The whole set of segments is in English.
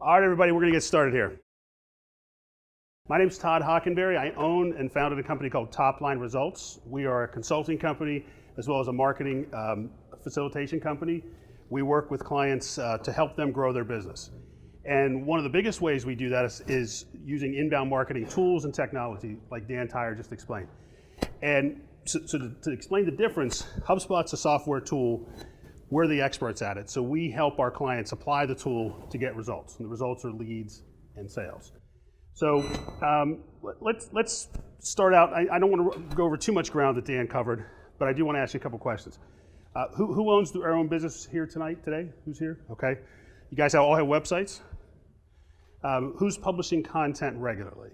All right, everybody, we're going to get started here. My name is Todd Hockenberry. I own and founded a company called Top Line Results. We are a consulting company as well as a marketing facilitation company. We work with clients to help them grow their business. And one of the biggest ways we do that is using inbound marketing tools and technology, like Dan Tyre just explained. And so to explain the difference, HubSpot's a software tool. We're the experts at it. So we help our clients apply the tool to get results. And the results are leads and sales. So let's start out. I don't want to go over too much ground that Dan covered, but I do want to ask you a couple questions. Who owns our own business here today? Who's here? Okay. You guys all have websites? Who's publishing content regularly?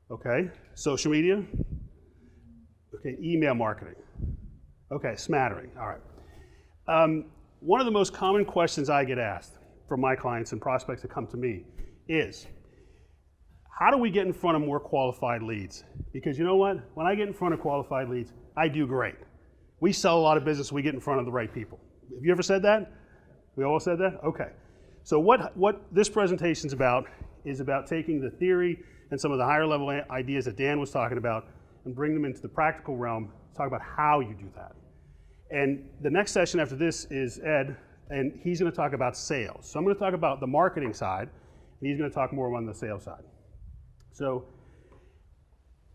Okay. Social media? Okay. Email marketing? Okay. Smattering. All right. One of the most common questions I get asked from my clients and prospects that come to me is, how do we get in front of more qualified leads? Because you know what? When I get in front of qualified leads, I do great. We sell a lot of business, we get in front of the right people. Have you ever said that? We all said that? Okay. So what this presentation is about taking the theory and some of the higher level ideas that Dan was talking about and bring them into the practical realm, talk about how you do that. And the next session after this is Ed, and he's going to talk about sales. So I'm going to talk about the marketing side, and he's going to talk more on the sales side. So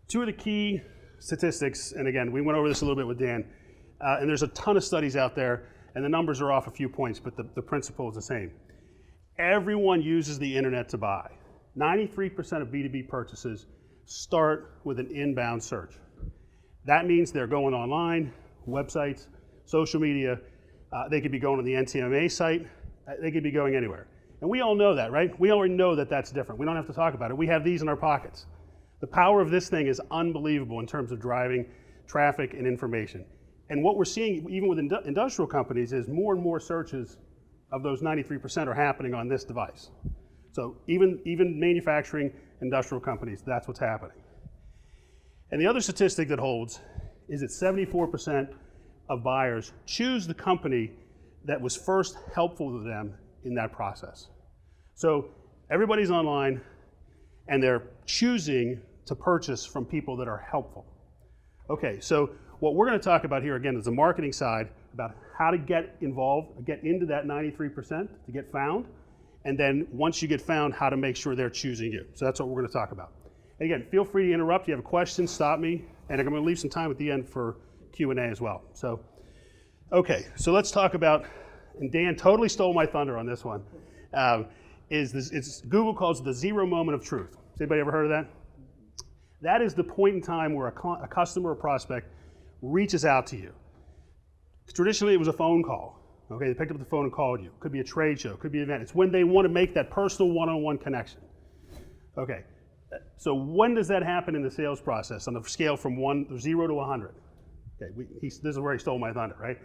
two of the key statistics, and again, we went over this a little bit with Dan, and there's a ton of studies out there, and the numbers are off a few points, but the principle is the same. Everyone uses the internet to buy. 93% of B2B purchases start with an inbound search. That means they're going online, websites, social media, they could be going to the NTMA site, they could be going anywhere. And we all know that, right? We already know that that's different. We don't have to talk about it. We have these in our pockets. The power of this thing is unbelievable in terms of driving traffic and information. And what we're seeing, even with industrial companies, is more and more searches of those 93% are happening on this device. So even manufacturing, industrial companies, that's what's happening. And the other statistic that holds is that 74% of buyers choose the company that was first helpful to them in that process. So everybody's online and they're choosing to purchase from people that are helpful. Okay, so what we're going to talk about here again is the marketing side, about how to get involved, get into that 93%, to get found, and then once you get found, how to make sure they're choosing you. So that's what we're going to talk about. And again, feel free to interrupt. If you have a question, stop me, and I'm going to leave some time at the end for Q&A as well. So, okay, so let's talk about, and Dan totally stole my thunder on this one, Google calls it the zero moment of truth. Has anybody ever heard of that? That is the point in time where a customer or prospect reaches out to you. Traditionally, it was a phone call. Okay, they picked up the phone and called you. Could be a trade show, could be an event. It's when they want to make that personal one-on-one connection. Okay, so when does that happen in the sales process on the scale from 0 to 100? Okay, this is where he stole my thunder, right?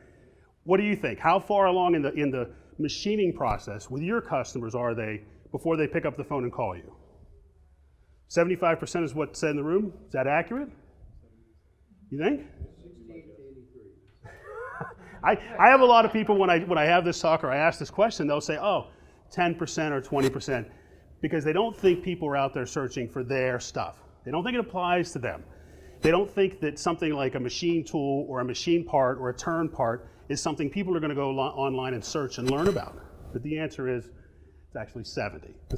What do you think? How far along in the machining process with your customers are they before they pick up the phone and call you? 75% is what's said in the room. Is that accurate? You think? 68 to 83. I have a lot of people when I have this talk or I ask this question, they'll say, oh, 10% or 20%, because they don't think people are out there searching for their stuff. They don't think it applies to them. They don't think that something like a machine tool or a machine part or a turn part is something people are going to go online and search and learn about. But the answer is, it's actually 70. The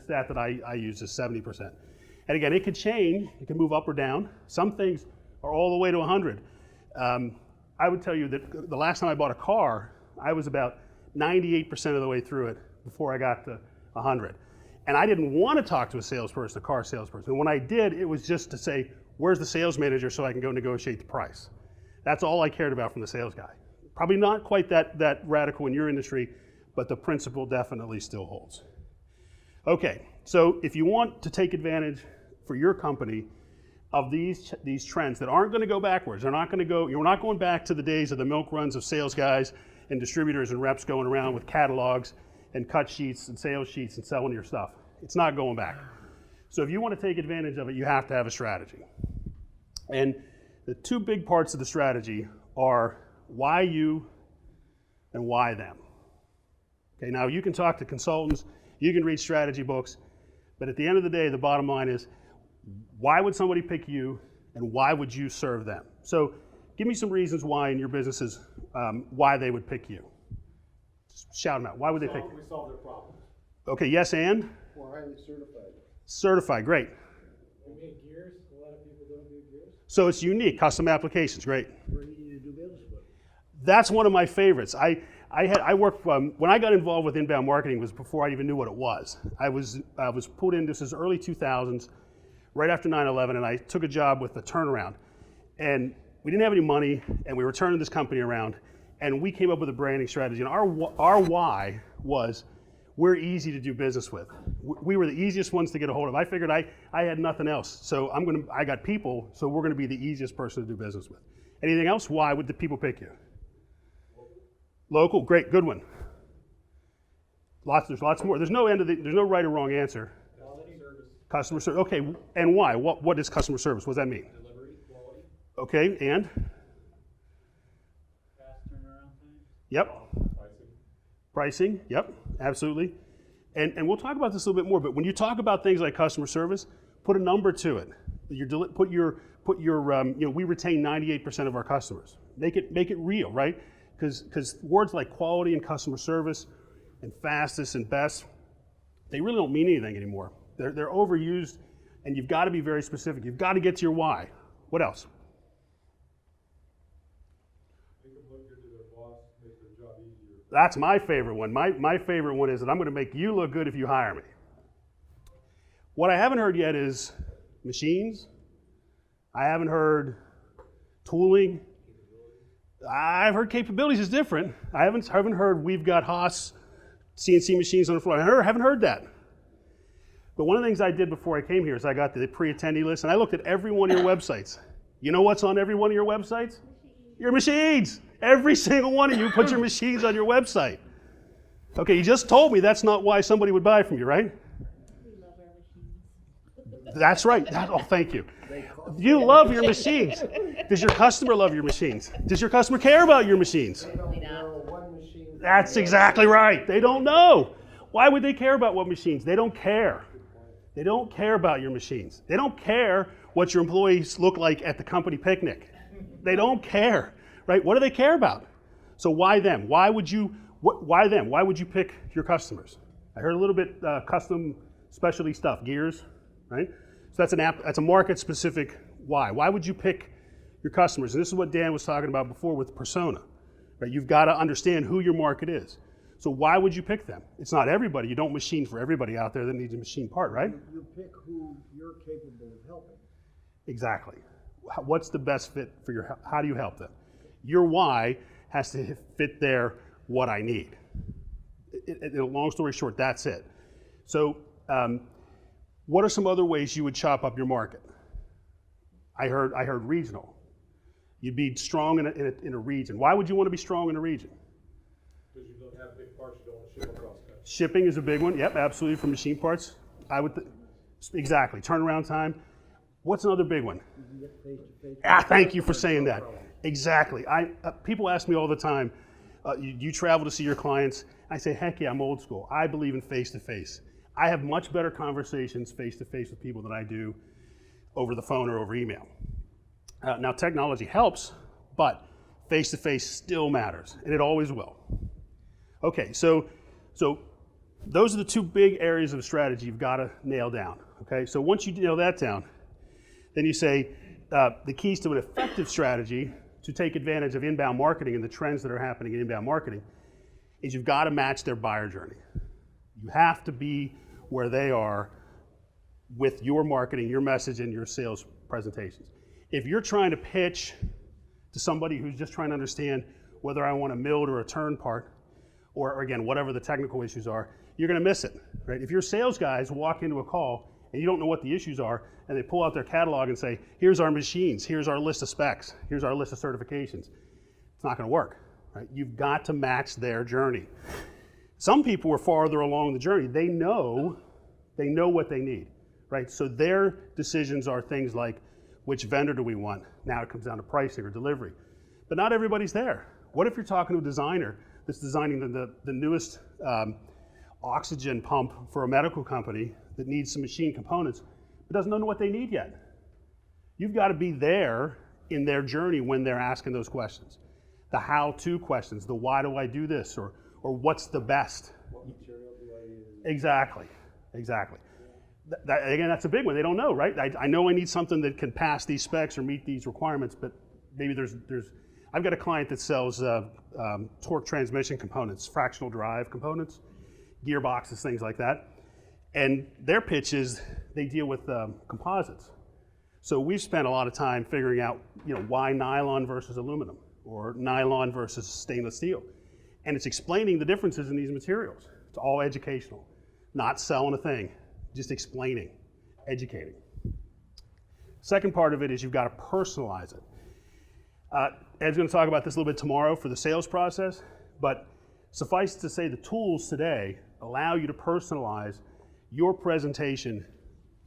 stat that I use is 70%. And again, it could change. It can move up or down. Some things are all the way to 100. I would tell you that the last time I bought a car, I was about 98% of the way through it before I got to 100. And I didn't want to talk to a salesperson, a car salesperson. And when I did, it was just to say, where's the sales manager so I can go negotiate the price? That's all I cared about from the sales guy. Probably not quite that radical in your industry, but the principle definitely still holds. Okay, so if you want to take advantage for your company of these trends that aren't going to go backwards, you're not going back to the days of the milk runs of sales guys and distributors and reps going around with catalogs and cut sheets and sales sheets and selling your stuff. It's not going back. So if you want to take advantage of it, you have to have a strategy. And the two big parts of the strategy are why you and why them. Okay, now you can talk to consultants, you can read strategy books, but at the end of the day, the bottom line is, why would somebody pick you and why would you serve them? So give me some reasons why in your businesses, why they would pick you. Just shout them out. Why would they pick you? We solve their problems. Okay, yes, and? We're highly certified. Certified, great. We make gears. A lot of people don't do gears. So it's unique, custom applications, great. We're easy to do business with. That's one of my favorites. I worked, when I got involved with inbound marketing was before I even knew what it was. I was put in, this is early 2000s, right after 9/11, and I took a job with a turnaround. And we didn't have any money, and we were turning this company around, and we came up with a branding strategy. And our why was, we're easy to do business with. We were the easiest ones to get a hold of. I figured I had nothing else, so I got people, so we're gonna be the easiest person to do business with. Anything else? Why would the people pick you? Local, great, good one. There's lots more. There's no right or wrong answer. Quality service. Customer service, okay, and why? What is customer service? What does that mean? Delivery, quality. Okay, and? Fast turnaround time. Yep. Pricing. Pricing, yep, absolutely. And we'll talk about this a little bit more, but when you talk about things like customer service, put a number to it. We retain 98% of our customers. Make it real, right? Because words like quality and customer service and fastest and best, they really don't mean anything anymore. They're overused, and you've got to be very specific. You've got to get to your why. What else? Make them look good to their boss, make their job easier. That's my favorite one. My favorite one is that I'm going to make you look good if you hire me. What I haven't heard yet is machines. I haven't heard tooling. I've heard capabilities is different. I haven't heard we've got Haas CNC machines on the floor. I haven't heard that. But one of the things I did before I came here is I got the pre-attendee list and I looked at every one of your websites. You know what's on every one of your websites? Your machines. Every single one of you put your machines on your website. Okay, you just told me that's not why somebody would buy from you, right? We love our machines. That's right. Oh, thank you. You love your machines. Does your customer love your machines? Does your customer care about your machines? Probably not. One machine. That's exactly right. They don't know. Why would they care about what machines? They don't care. They don't care about your machines. They don't care what your employees look like at the company picnic. They don't care, right? What do they care about? So why them? Why would you them? Why would you pick your customers? I heard a little bit custom specialty stuff, gears, right? So that's a market-specific why. Why would you pick your customers? And this is what Dan was talking about before with persona, right? You've got to understand who your market is. So why would you pick them? It's not everybody. You don't machine for everybody out there that needs a machine part, right? You pick who you're capable of helping. Exactly. What's the best fit for your, how do you help them? Your why has to fit their what I need. In a long story short, that's it. So what are some other ways you would chop up your market? I heard regional. You'd be strong in a region. Why would you want to be strong in a region? Because you don't have big parts, you don't want to ship across country. Shipping is a big one. Yep, absolutely, for machine parts. Exactly. Turnaround time. What's another big one? You can get face-to-face. Thank you for saying that. Exactly. People ask me all the time, you travel to see your clients? I say, heck yeah, I'm old school. I believe in face-to-face. I have much better conversations face-to-face with people than I do over the phone or over email. Now, technology helps, but face-to-face still matters, and it always will. Okay, so those are the two big areas of strategy you've got to nail down. Okay, so once you nail that down, then you say the keys to an effective strategy to take advantage of inbound marketing and the trends that are happening in inbound marketing is you've got to match their buyer journey. You have to be where they are with your marketing, your message, and your sales presentations. If you're trying to pitch to somebody who's just trying to understand whether I want a milled or a turn part, or again, whatever the technical issues are, you're going to miss it, right? If your sales guys walk into a call and you don't know what the issues are, and they pull out their catalog and say, here's our machines, here's our list of specs, here's our list of certifications, it's not going to work, right? You've got to match their journey. Some people are farther along the journey. They know what they need, right? So their decisions are things like, which vendor do we want? Now it comes down to pricing or delivery. But not everybody's there. What if you're talking to a designer that's designing the newest oxygen pump for a medical company that needs some machine components, but doesn't know what they need yet. You've got to be there in their journey when they're asking those questions. The how-to questions, the why do I do this, or what's the best? What material do I use? Exactly. Again, that's a big one. They don't know, right? I know I need something that can pass these specs or meet these requirements, but maybe I've got a client that sells torque transmission components, fractional drive components, gearboxes, things like that. And their pitch is they deal with composites. So we've spent a lot of time figuring out, why nylon versus aluminum, or nylon versus stainless steel. And it's explaining the differences in these materials. It's all educational, not selling a thing, just explaining, educating. Second part of it is you've got to personalize it. Ed's going to talk about this a little bit tomorrow for the sales process, but suffice to say the tools today allow you to personalize your presentation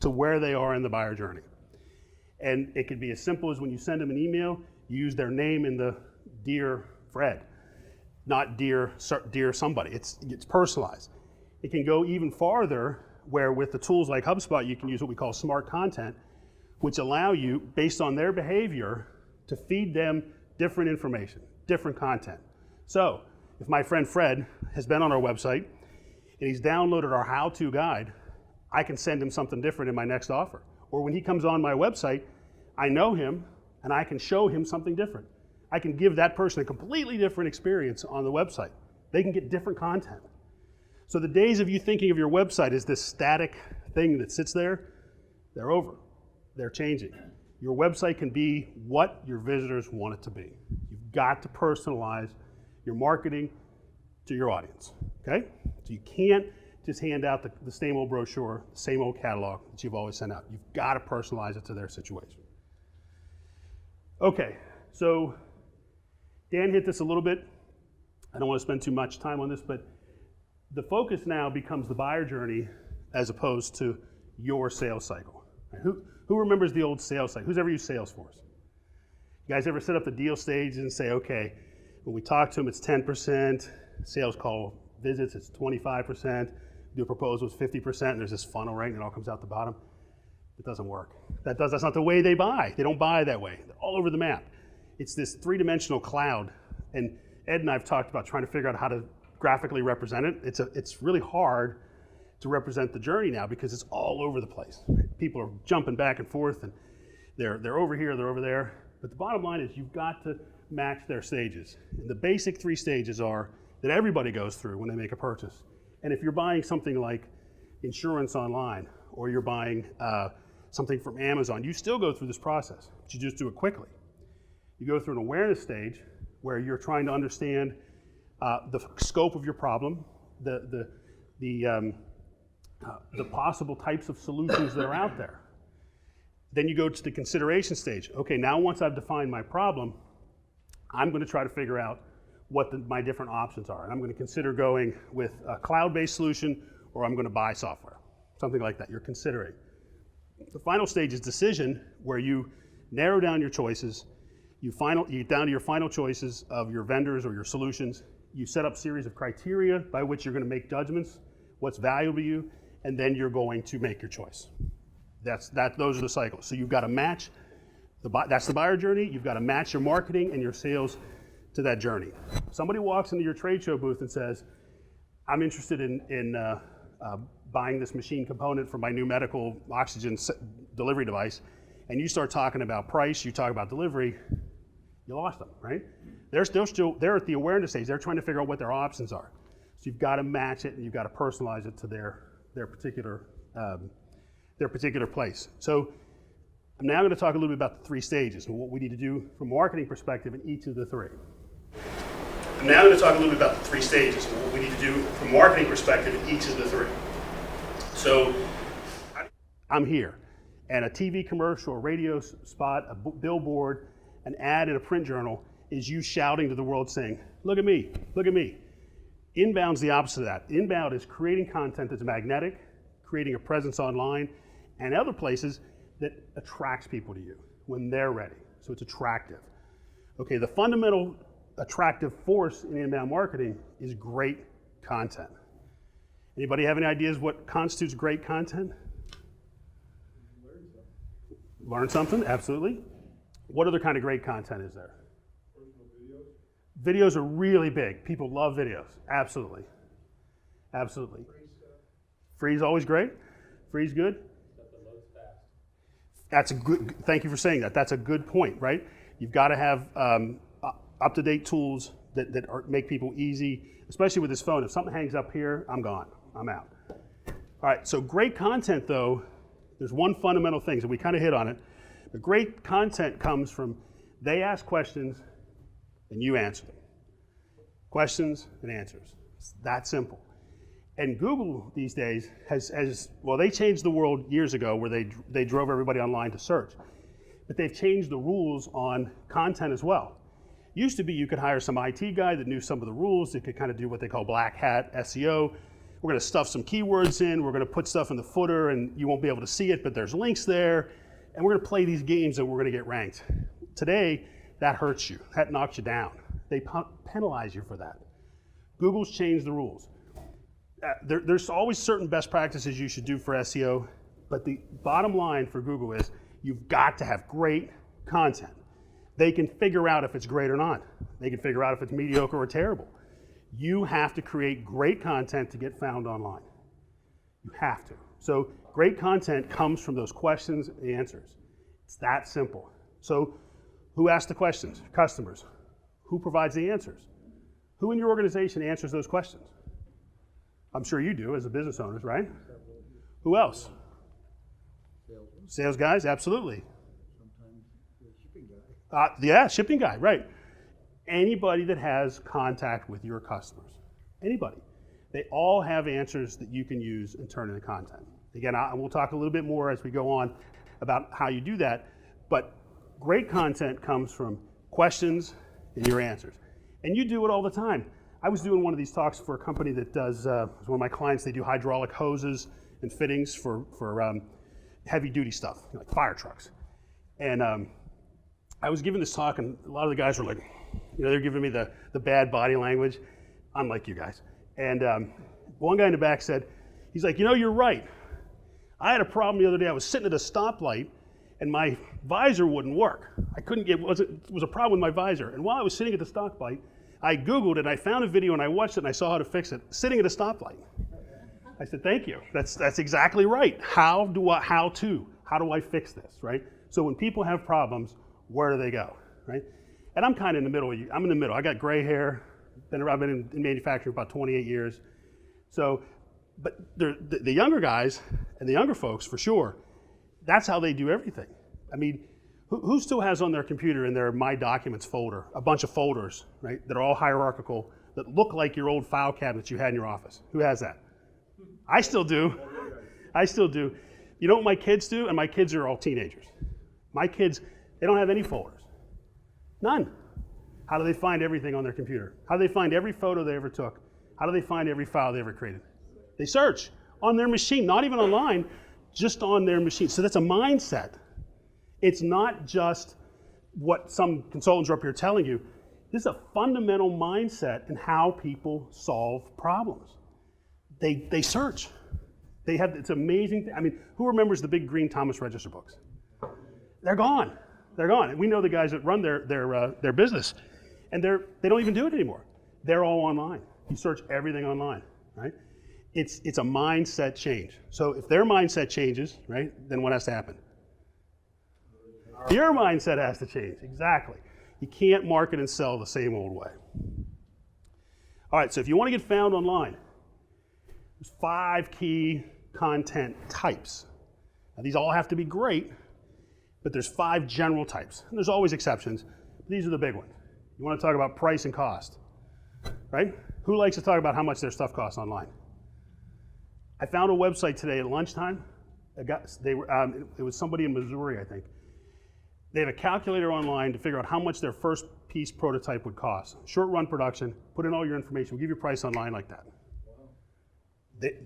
to where they are in the buyer journey. And it could be as simple as when you send them an email, you use their name in the Dear Fred, not Dear somebody. It's personalized. It can go even farther where with the tools like HubSpot, you can use what we call smart content, which allow you, based on their behavior, to feed them different information, different content. So if my friend Fred has been on our website and he's downloaded our how-to guide, I can send him something different in my next offer. Or when he comes on my website, I know him and I can show him something different. I can give that person a completely different experience on the website. They can get different content. So the days of you thinking of your website as this static thing that sits there, they're over. They're changing. Your website can be what your visitors want it to be. You've got to personalize your marketing to your audience, okay? So you can't just hand out the same old brochure, the same old catalog that you've always sent out. You've got to personalize it to their situation. Okay, so Dan hit this a little bit. I don't want to spend too much time on this, but the focus now becomes the buyer journey as opposed to your sales cycle. Who remembers the old sales cycle? Who's ever used Salesforce? You guys ever set up the deal stage and say, okay, when we talk to them, it's 10%, sales call visits, it's 25%, do a proposal, it's 50%, and there's this funnel, right, and it all comes out the bottom. It doesn't work. That's not the way they buy. They don't buy that way. They're all over the map. It's this three-dimensional cloud, and Ed and I have talked about trying to figure out how to graphically represent it. It's really hard to represent the journey now because it's all over the place. People are jumping back and forth, and they're over here, they're over there. But the bottom line is you've got to match their stages. And the basic 3 stages are that everybody goes through when they make a purchase. And if you're buying something like insurance online, or you're buying something from Amazon, you still go through this process, but you just do it quickly. You go through an awareness stage where you're trying to understand the scope of your problem, the possible types of solutions that are out there. Then you go to the consideration stage. Okay, now once I've defined my problem, I'm going to try to figure out what my different options are. And I'm going to consider going with a cloud-based solution, or I'm going to buy software, something like that. You're considering. The final stage is decision, where you narrow down your choices. You get down to your final choices of your vendors or your solutions. You set up a series of criteria by which you're going to make judgments, what's valuable to you, and then you're going to make your choice. Those are the cycles. So you've got to match, that's the buyer journey. You've got to match your marketing and your sales to that journey. Somebody walks into your trade show booth and says, I'm interested in buying this machine component for my new medical oxygen delivery device, and you start talking about price, you talk about delivery, you lost them, right? They're at the awareness stage. They're trying to figure out what their options are. So you've got to match it and you've got to personalize it to their particular place. So I'm now going to talk a little bit about the 3 stages and what we need to do from a marketing perspective in each of the 3. I'm now going to talk a little bit about the 3 stages and what we need to do from a marketing perspective in each of the 3. So I'm here, and a TV commercial, a radio spot, a billboard, an ad in a print journal is you shouting to the world saying, look at me, look at me. Inbound's the opposite of that. Inbound is creating content that's magnetic, creating a presence online, and other places that attracts people to you when they're ready. So it's attractive. Okay, the fundamental attractive force in inbound marketing is great content. Anybody have any ideas what constitutes great content? Learn something, absolutely. What other kind of great content is there? Videos are really big. People love videos, absolutely. Absolutely. Free is always great. Free is good. That's a good, thank you for saying that. That's a good point, right? You've got to have up-to-date tools that make people easy, especially with this phone. If something hangs up here, I'm gone. I'm out. All right, so great content, though, there's one fundamental thing, so we kind of hit on it. The great content comes from they ask questions and you answer them. Questions and answers. It's that simple. And Google these days has well, they changed the world years ago where they drove everybody online to search. But they've changed the rules on content as well. Used to be you could hire some IT guy that knew some of the rules, that could kind of do what they call black hat SEO. We're going to stuff some keywords in, we're going to put stuff in the footer and you won't be able to see it, but there's links there. And we're going to play these games and we're going to get ranked. Today, that hurts you. That knocks you down. They penalize you for that. Google's changed the rules. There's always certain best practices you should do for SEO, but the bottom line for Google is you've got to have great content. They can figure out if it's great or not. They can figure out if it's mediocre or terrible. You have to create great content to get found online. You have to. So great content comes from those questions and answers. It's that simple. So who asks the questions? Customers. Who provides the answers? Who in your organization answers those questions? I'm sure you do as a business owners, right? Who else? Sales guys, absolutely. Sometimes the shipping guy. Yeah, shipping guy, right. Anybody that has contact with your customers, anybody. They all have answers that you can use and turn into content. Again, we'll talk a little bit more as we go on about how you do that, but great content comes from questions and your answers. And you do it all the time. I was doing one of these talks for a company that does, one of my clients, they do hydraulic hoses and fittings for heavy duty stuff, like fire trucks. And I was giving this talk and a lot of the guys were like, they're giving me the bad body language, unlike you guys. And one guy in the back said, he's like, you're right. I had a problem the other day. I was sitting at a stoplight and my visor wouldn't work. I couldn't get, it was a problem with my visor. And while I was sitting at the stoplight, I Googled it, I found a video and I watched it and I saw how to fix it, sitting at a stoplight. I said, thank you. That's exactly right. How do I fix this, right? So when people have problems, where do they go, right? And I'm kind of in the middle. I'm in the middle. I got gray hair. I've been in manufacturing about 28 years. So, but the younger guys and the younger folks, for sure, that's how they do everything. I mean, who still has on their computer in their My Documents folder, a bunch of folders, right, that are all hierarchical, that look like your old file cabinets you had in your office? Who has that? I still do. I still do. You know what my kids do? And my kids are all teenagers. My kids, they don't have any folders. None. How do they find everything on their computer? How do they find every photo they ever took? How do they find every file they ever created? They search on their machine, not even online, just on their machine. So that's a mindset. It's not just what some consultants are up here telling you. This is a fundamental mindset in how people solve problems. They search. They have, it's amazing. I mean, who remembers the big green Thomas Register books? They're gone. They're gone. And we know the guys that run their business, and they don't even do it anymore. They're all online. You search everything online, right? It's a mindset change. So if their mindset changes, right, then what has to happen? Your mindset has to change, exactly. You can't market and sell the same old way. All right, so if you want to get found online, there's 5 key content types. Now these all have to be great, but there's 5 general types. And there's always exceptions, but these are the big ones. You want to talk about price and cost, right? Who likes to talk about how much their stuff costs online? I found a website today at lunchtime. It was somebody in Missouri, I think. They have a calculator online to figure out how much their first piece prototype would cost. Short run production, put in all your information, we'll give you a price online like that.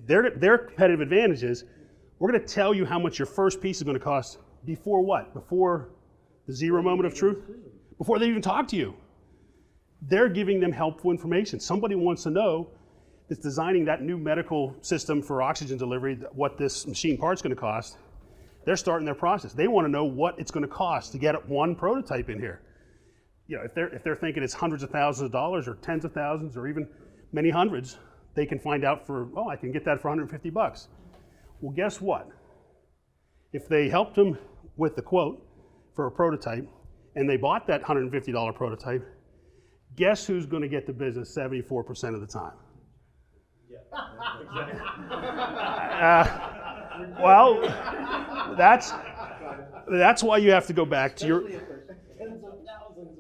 Their competitive advantage is, we're going to tell you how much your first piece is going to cost before what? Before the zero moment of truth? Before they even talk to you. They're giving them helpful information. Somebody wants to know that's designing that new medical system for oxygen delivery, what this machine part's going to cost. They're starting their process. They want to know what it's going to cost to get one prototype in here. You know, if they're thinking it's hundreds of thousands of dollars or tens of thousands or even many hundreds, they can find out for, oh, I can get that for 150 bucks. Well, guess what? If they helped them with the quote for a prototype and they bought that $150 prototype, guess who's going to get the business 74% of the time? Well, that's why you have to go back to your.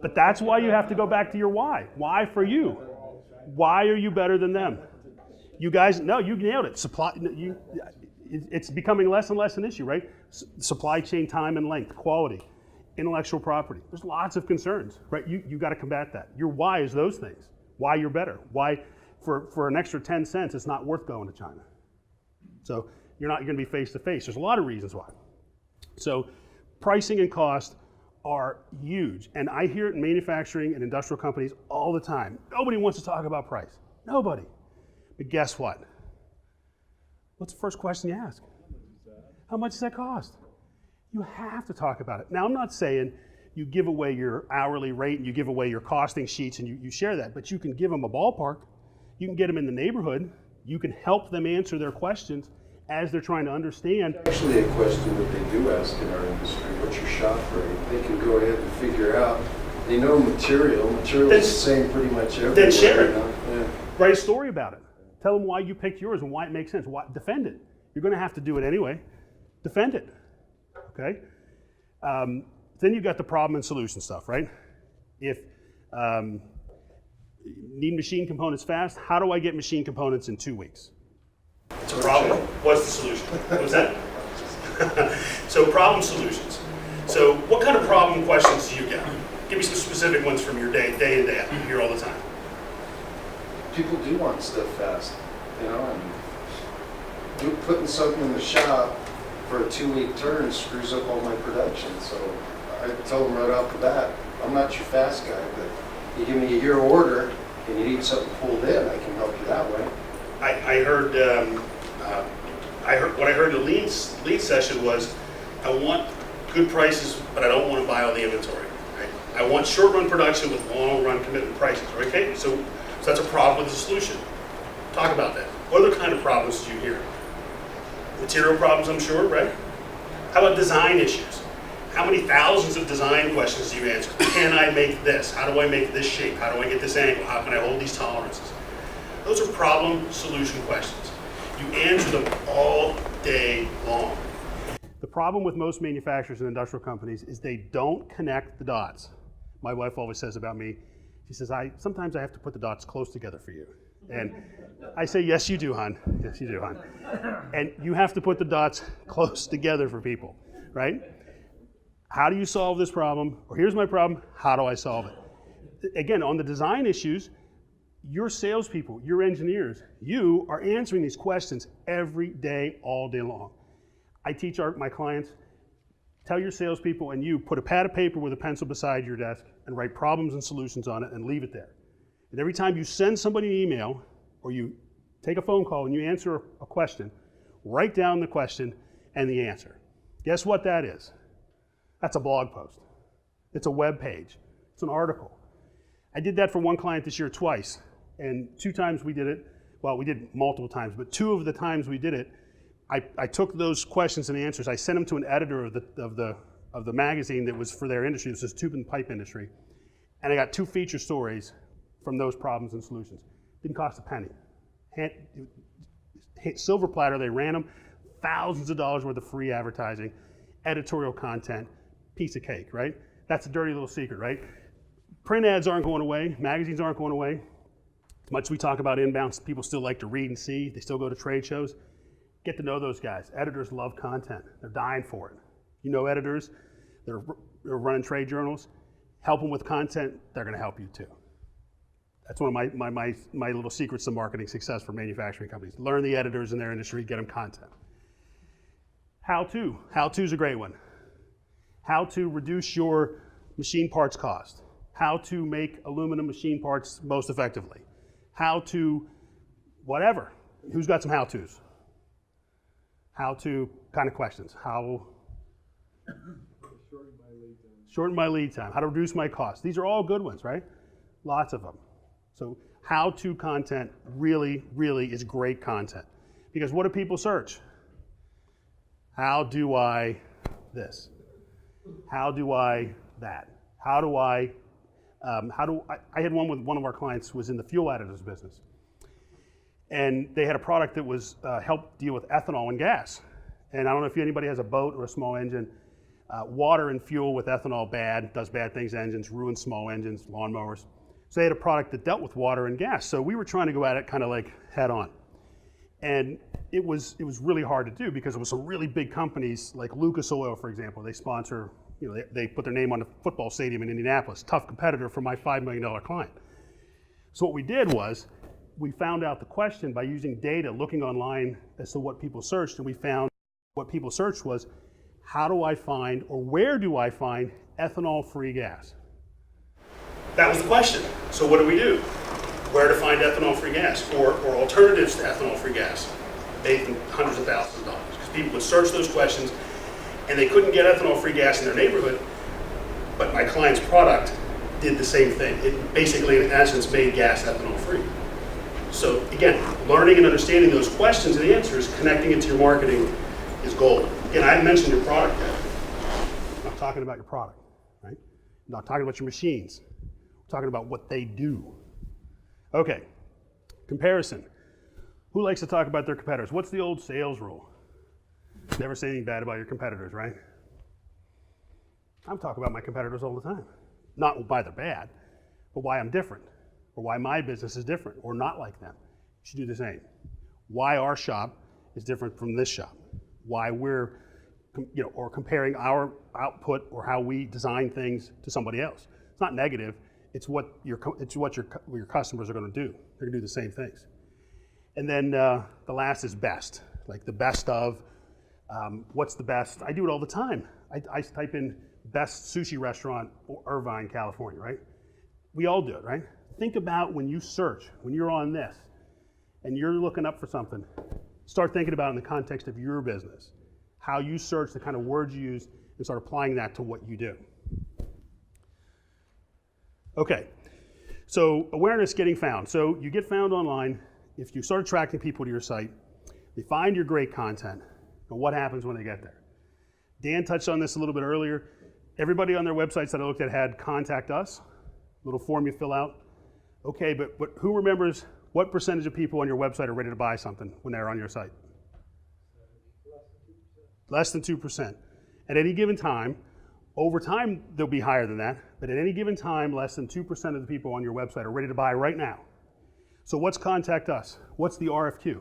But that's why you have to go back to your why. Why for you? Why are you better than them? You guys, no, you nailed it. It's becoming less and less an issue, right? Supply chain time and length, quality, intellectual property. There's lots of concerns, right? You got to combat that. Your why is those things. Why you're better. Why for an extra 10 cents, it's not worth going to China. So you're not going to be face to face. There's a lot of reasons why. So pricing and cost are huge. And I hear it in manufacturing and industrial companies all the time. Nobody wants to talk about price. Nobody. But guess what? What's the first question you ask? How much does that cost? You have to talk about it. Now, I'm not saying you give away your hourly rate and you give away your costing sheets and you share that, but you can give them a ballpark. You can get them in the neighborhood. You can help them answer their questions as they're trying to understand. Actually, a question that they do ask in our industry, what's your shop rate? They can go ahead and figure out, they know material is the same pretty much everywhere. Then share it. Yeah. Write a story about it. Tell them why you picked yours and why it makes sense. Defend it. You're going to have to do it anyway. Defend it. Okay? Then you've got the problem and solution stuff, right? If need machine components fast, how do I get machine components in 2 weeks? It's a problem. What's the solution? What's that? So problem solutions. So what kind of problem questions do you get? Give me some specific ones from your day in, day out. You hear all the time. People do want stuff fast, you know, and putting something in the shop for a 2-week turn screws up all my production. So I told them right off the bat, I'm not your fast guy, but you give me a year order and you need something pulled in, I can help you that way. I heard what I heard in the lead session was, I want good prices, but I don't want to buy all the inventory. Right? I want short-run production with long-run commitment prices. Okay, so that's a problem with the solution. Talk about that. What other kind of problems do you hear? Material problems, I'm sure, right? How about design issues? How many thousands of design questions do you answer? Can I make this? How do I make this shape? How do I get this angle? How can I hold these tolerances? Those are problem solution questions. You answer them all day long. The problem with most manufacturers and industrial companies is they don't connect the dots. My wife always says about me, she says, sometimes I have to put the dots close together for you. And I say, yes, you do, hon. Yes, you do, hon. And you have to put the dots close together for people, right? How do you solve this problem? Or here's my problem, how do I solve it? Again, on the design issues, your salespeople, your engineers, you are answering these questions every day, all day long. I teach my clients, tell your salespeople and you put a pad of paper with a pencil beside your desk and write problems and solutions on it and leave it there. And every time you send somebody an email or you take a phone call and you answer a question, write down the question and the answer. Guess what that is? That's a blog post. It's a web page. It's an article. I did that for one client this year twice. And 2 times we did it, well, we did multiple times, but 2 of the times we did it, I took those questions and answers, I sent them to an editor of the magazine that was for their industry. This is tube and pipe industry. And I got 2 feature stories from those problems and solutions. Didn't cost a penny. Silver platter, they ran them, thousands of dollars worth of free advertising, editorial content, piece of cake, right? That's a dirty little secret, right? Print ads aren't going away, magazines aren't going away. As much as we talk about inbounds, people still like to read and see, they still go to trade shows. Get to know those guys. Editors love content. They're dying for it. You know editors, they're running trade journals. Help them with content, they're going to help you too. That's one of my little secrets to marketing success for manufacturing companies. Learn the editors in their industry, get them content. How to is a great one. How to reduce your machine parts cost. how to make aluminum machine parts most effectively, how to whatever. Who's got some how-tos? How to kind of questions. How shorten my lead time, how to reduce my cost. These are all good ones, right? Lots of them. So how-to content really, really is great content. Because what do people search? How do I this? How do I that? How do I had one with one of our clients was in the fuel additives business. And they had a product that was helped deal with ethanol and gas. And I don't know if anybody has a boat or a small engine. Water and fuel with ethanol bad, does bad things to engines, ruins small engines, lawnmowers. So they had a product that dealt with water and gas. So we were trying to go at it kind of like head on. And it was really hard to do because it was some really big companies like Lucas Oil, for example. They sponsor, they put their name on the football stadium in Indianapolis, tough competitor for my $5 million client. So what we did was we found out the question by using data, looking online as to what people searched, and we found what people searched was, how do I find, or where do I find ethanol-free gas? That was the question. So what do? Where to find ethanol-free gas, or alternatives to ethanol-free gas, made in hundreds of thousands of dollars. Because people would search those questions, and they couldn't get ethanol-free gas in their neighborhood, but my client's product did the same thing. It basically, in essence, made gas ethanol-free. So again, learning and understanding those questions and answers, connecting it to your marketing is gold. Again, I mentioned your product yet. I'm not talking about your product, right? I'm not talking about your machines. I'm talking about what they do. Okay, comparison. Who likes to talk about their competitors? What's the old sales rule? Never say anything bad about your competitors, right? I'm talking about my competitors all the time. Not why they're bad, but why I'm different, or why my business is different, or not like them. You should do the same. Why our shop is different from this shop. Why we're, or comparing our output or how we design things to somebody else. It's not negative. It's what your customers are going to do. They're going to do the same things. And then the last is best, like the best of. What's the best? I do it all the time. I type in best sushi restaurant, Irvine, California, right? We all do it, right? Think about when you search, when you're on this, and you're looking up for something. Start thinking about it in the context of your business, how you search, the kind of words you use, and start applying that to what you do. Okay, so awareness, getting found. So you get found online. If you start attracting people to your site, they find your great content, and what happens when they get there? Dan touched on this a little bit earlier. Everybody on their websites that I looked at had contact us, little form you fill out. Okay, but who remembers what percentage of people on your website are ready to buy something when they're on your site? Less than 2%. At any given time, over time they'll be higher than that, but at any given time, less than 2% of the people on your website are ready to buy right now. So what's contact us? What's the RFQ?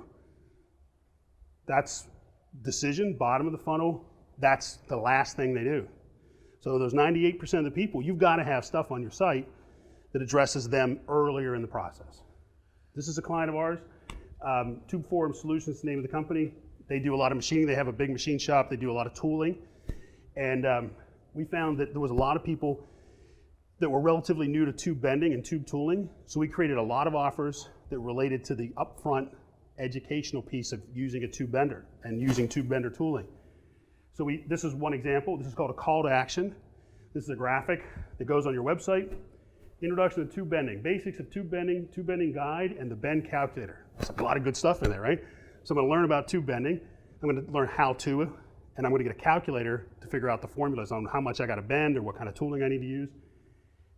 That's decision, bottom of the funnel. That's the last thing they do. So those 98% of the people, you've got to have stuff on your site that addresses them earlier in the process. This is a client of ours, Tube Forum Solutions is the name of the company. They do a lot of machining. They have a big machine shop. They do a lot of tooling. And we found that there was a lot of people that were relatively new to tube bending and tube tooling. So we created a lot of offers that related to the upfront educational piece of using a tube bender and using tube bender tooling. So this is one example. This is called a call to action. This is a graphic that goes on your website. Introduction to tube bending, basics of tube bending guide, and the bend calculator. There's a lot of good stuff in there, right? So I'm going to learn about tube bending. I'm going to learn how to, and I'm going to get a calculator to figure out the formulas on how much I got to bend or what kind of tooling I need to use.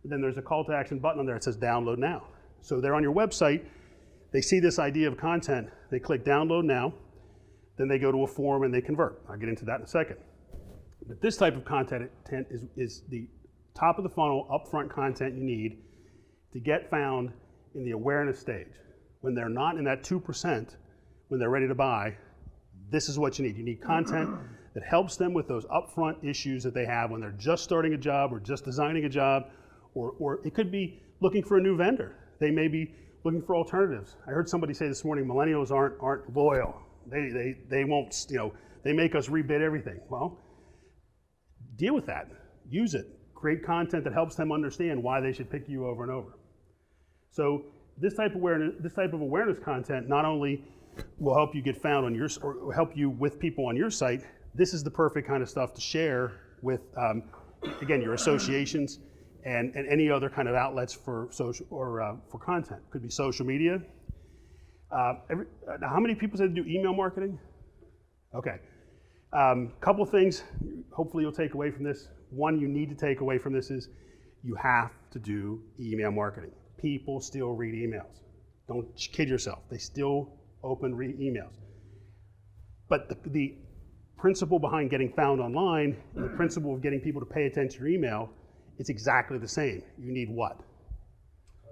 And then there's a call to action button on there that says download now. So they're on your website, they see this idea of content, they click download now, then they go to a form and they convert. I'll get into that in a second. But this type of content is the top of the funnel, upfront content you need to get found in the awareness stage. When they're not in that 2%, when they're ready to buy, this is what you need. You need content that helps them with those upfront issues that they have when they're just starting a job or just designing a job, or it could be looking for a new vendor. They may be looking for alternatives. I heard somebody say this morning, millennials aren't loyal. They won't, they make us rebid everything. Well, deal with that. Use it. Create content that helps them understand why they should pick you over and over. So this type of awareness content not only will help you get found on your, or help you with people on your site, this is the perfect kind of stuff to share with, again, your associations and any other kind of outlets for social or for content. Could be social media. How many people said do email marketing? Okay. Couple things hopefully you'll take away from this. One you need to take away from this is you have to do email marketing. People still read emails. Don't kid yourself. They still open emails. But the principle behind getting found online and the principle of getting people to pay attention to your email, it's exactly the same. You need what?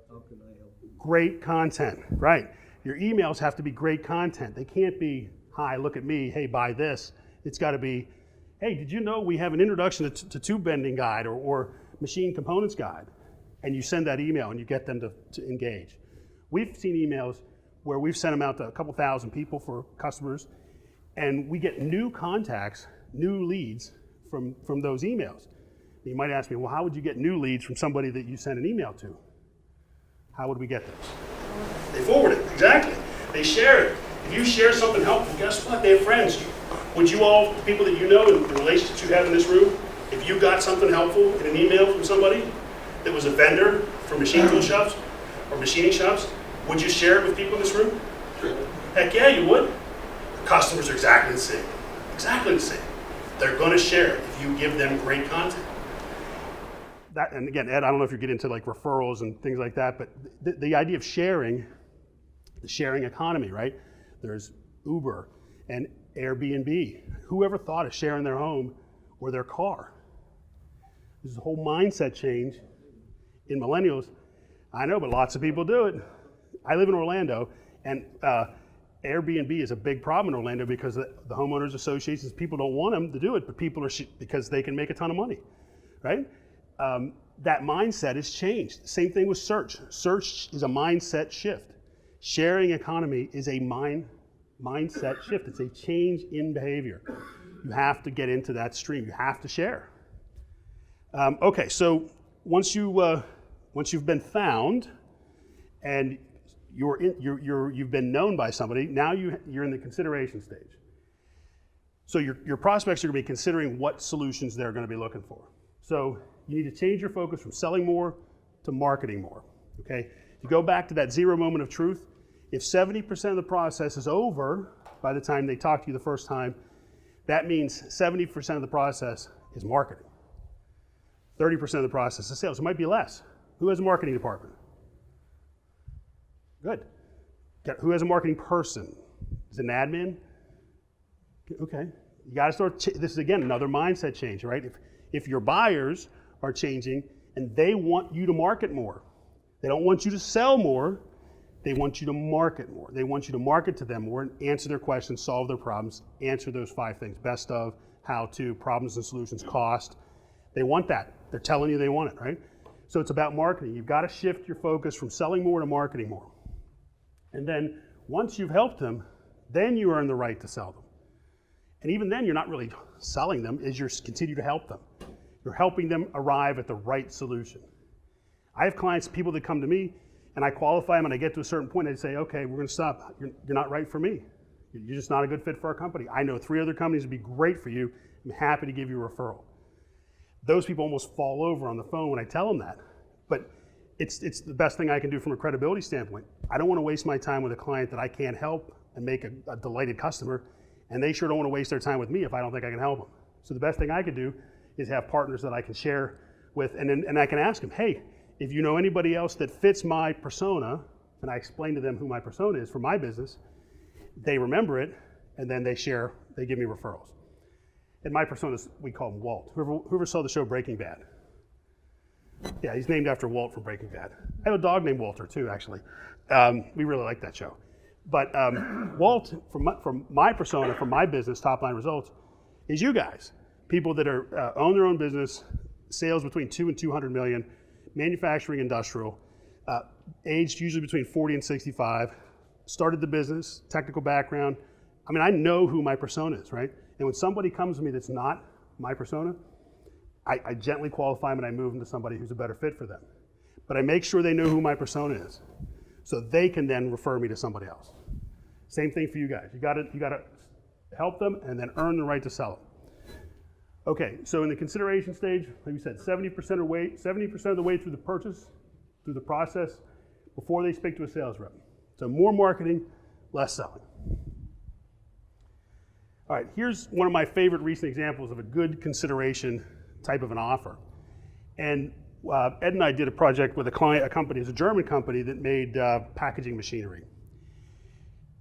How can I help you? Great content, right? Your emails have to be great content. They can't be, hi, look at me, hey, buy this. It's got to be, hey, did you know we have an introduction to tube bending guide or machine components guide? And you send that email and you get them to engage. We've seen emails where we've sent them out to a couple thousand people for customers, and we get new contacts, new leads from those emails. You might ask me, well, how would you get new leads from somebody that you sent an email to? How would we get those? They forward it, exactly. They share it. If you share something helpful, guess what? They have friends. Would you all, people that you know and the relationships you have in this room, if you got something helpful in an email from somebody that was a vendor for machine tool shops or machining shops, would you share it with people in this room? Sure. Heck yeah, you would. Customers are exactly the same. Exactly the same. They're going to share it if you give them great content. That, and again, Ed, I don't know if you're getting into like referrals and things like that, but the idea of sharing, the sharing economy, right? There's Uber and Airbnb. Whoever thought of sharing their home or their car? There's a whole mindset change in millennials. I know, but lots of people do it. I live in Orlando, and Airbnb is a big problem in Orlando because the homeowners associations, people don't want them to do it, but people are, because they can make a ton of money, right? That mindset has changed. Same thing with search. Search is a mindset shift. Sharing economy is a mindset shift. It's a change in behavior. You have to get into that stream. You have to share. Okay, so once you've been found and you've been known by somebody, now you're in the consideration stage. So your prospects are going to be considering what solutions they're going to be looking for. So you need to change your focus from selling more to marketing more, okay? If you go back to that 0 moment of truth, if 70% of the process is over by the time they talk to you the first time, that means 70% of the process is marketing. 30% of the process is sales. It might be less. Who has a marketing department? Good. Who has a marketing person? Is it an admin? Okay. You got to start, this is again another mindset change, right? If your buyers are changing and they want you to market more, they don't want you to sell more, they want you to market more. They want you to market to them more and answer their questions, solve their problems, answer those 5 things: best of, how to, problems and solutions, cost. They want that. They're telling you they want it, right? So it's about marketing. You've got to shift your focus from selling more to marketing more. And then once you've helped them, then you earn the right to sell them. And even then, you're not really selling them, as you continue to help them. You're helping them arrive at the right solution. I have clients, people that come to me, and I qualify them, and I get to a certain point, and I say, okay, we're going to stop. You're not right for me. You're just not a good fit for our company. I know 3 other companies would be great for you. I'm happy to give you a referral. Those people almost fall over on the phone when I tell them that. But it's the best thing I can do from a credibility standpoint. I don't want to waste my time with a client that I can't help and make a delighted customer, and they sure don't want to waste their time with me if I don't think I can help them. So the best thing I could do is have partners that I can share with, and I can ask them, hey, if you know anybody else that fits my persona, and I explain to them who my persona is for my business, they remember it, and then they give me referrals. And my personas, we call him Walt. Whoever saw the show Breaking Bad? Yeah, he's named after Walt from Breaking Bad. I have a dog named Walter too, actually. We really like that show. But Walt, from my persona, from my business, Top Line Results, is you guys. People that are own their own business, sales between 2 and 200 million, manufacturing, industrial, aged usually between 40 and 65, started the business, technical background. I mean, I know who my persona is, right? And when somebody comes to me that's not my persona, I gently qualify them and I move them to somebody who's a better fit for them. But I make sure they know who my persona is, so they can then refer me to somebody else. Same thing for you guys. You gotta help them and then earn the right to sell them. Okay, so in the consideration stage, like we said, 70% of the way through the purchase, through the process, before they speak to a sales rep. So more marketing, less selling. All right, here's one of my favorite recent examples of a good consideration type of an offer. And Ed and I did a project with a company, it's a German company that made packaging machinery.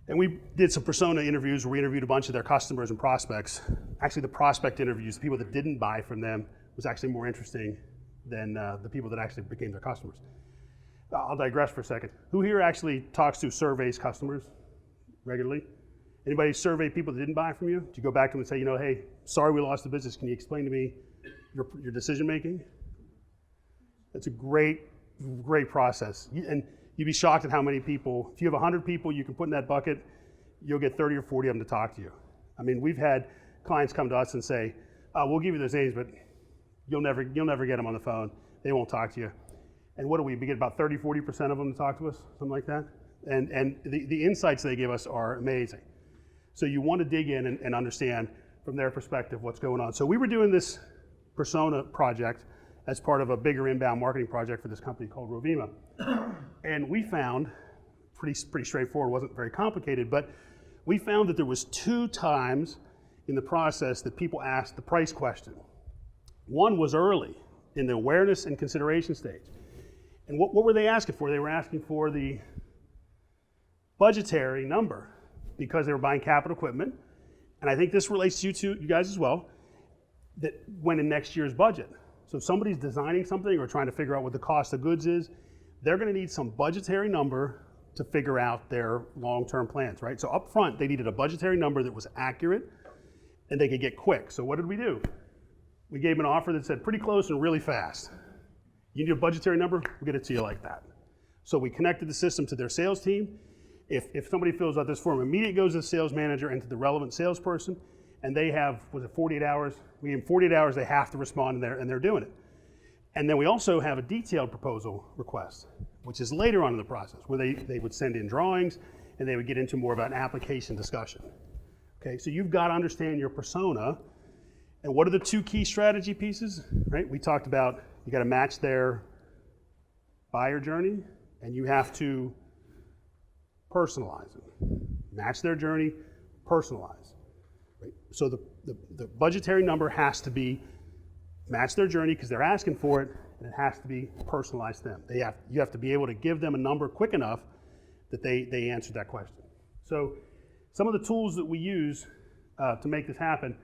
And we did some persona interviews where we interviewed a bunch of their customers and prospects. Actually, the prospect interviews, the people that didn't buy from them, was actually more interesting than the people that actually became their customers. I'll digress for a second. Who here actually talks to surveys customers regularly? Anybody survey people that didn't buy from you? Do you go back to them and say, you know, hey, sorry we lost the business. Can you explain to me your decision making? That's a great process. And you'd be shocked at how many people, if you have 100 people you can put in that bucket, you'll get 30 or 40 of them to talk to you. I mean, we've had clients come to us and say, we'll give you those names, but you'll never get them on the phone. They won't talk to you. And what do we get about 30, 40% of them to talk to us, something like that? And the insights they give us are amazing. So you want to dig in and understand from their perspective what's going on. So we were doing this persona project as part of a bigger inbound marketing project for this company called Rovima. And we found, pretty straightforward, wasn't very complicated, but we found that there was 2 times in the process that people asked the price question. One was early, in the awareness and consideration stage. And what were they asking for? They were asking for the budgetary number because they were buying capital equipment. And I think this relates to you guys as well, that went in next year's budget. So if somebody's designing something or trying to figure out what the cost of goods is, they're gonna need some budgetary number to figure out their long-term plans, right? So up front, they needed a budgetary number that was accurate and they could get quick. So what did we do? We gave them an offer that said pretty close and really fast. You need a budgetary number, we'll get it to you like that. So we connected the system to their sales team. If somebody fills out this form, immediately goes to the sales manager and to the relevant salesperson, and they have, was it 48 hours? We give them 48 hours, they have to respond, and they're doing it. And then we also have a detailed proposal request, which is later on in the process, where they would send in drawings, and they would get into more of an application discussion. Okay, so you've got to understand your persona, and what are the 2 key strategy pieces, right? We talked about, you got to match their buyer journey, and you have to personalize it. Match their journey, personalize. Right? So the budgetary number has to be match their journey because they're asking for it, and it has to be personalized to them. You have to be able to give them a number quick enough that they answered that question. So some of the tools that we use to make this happen,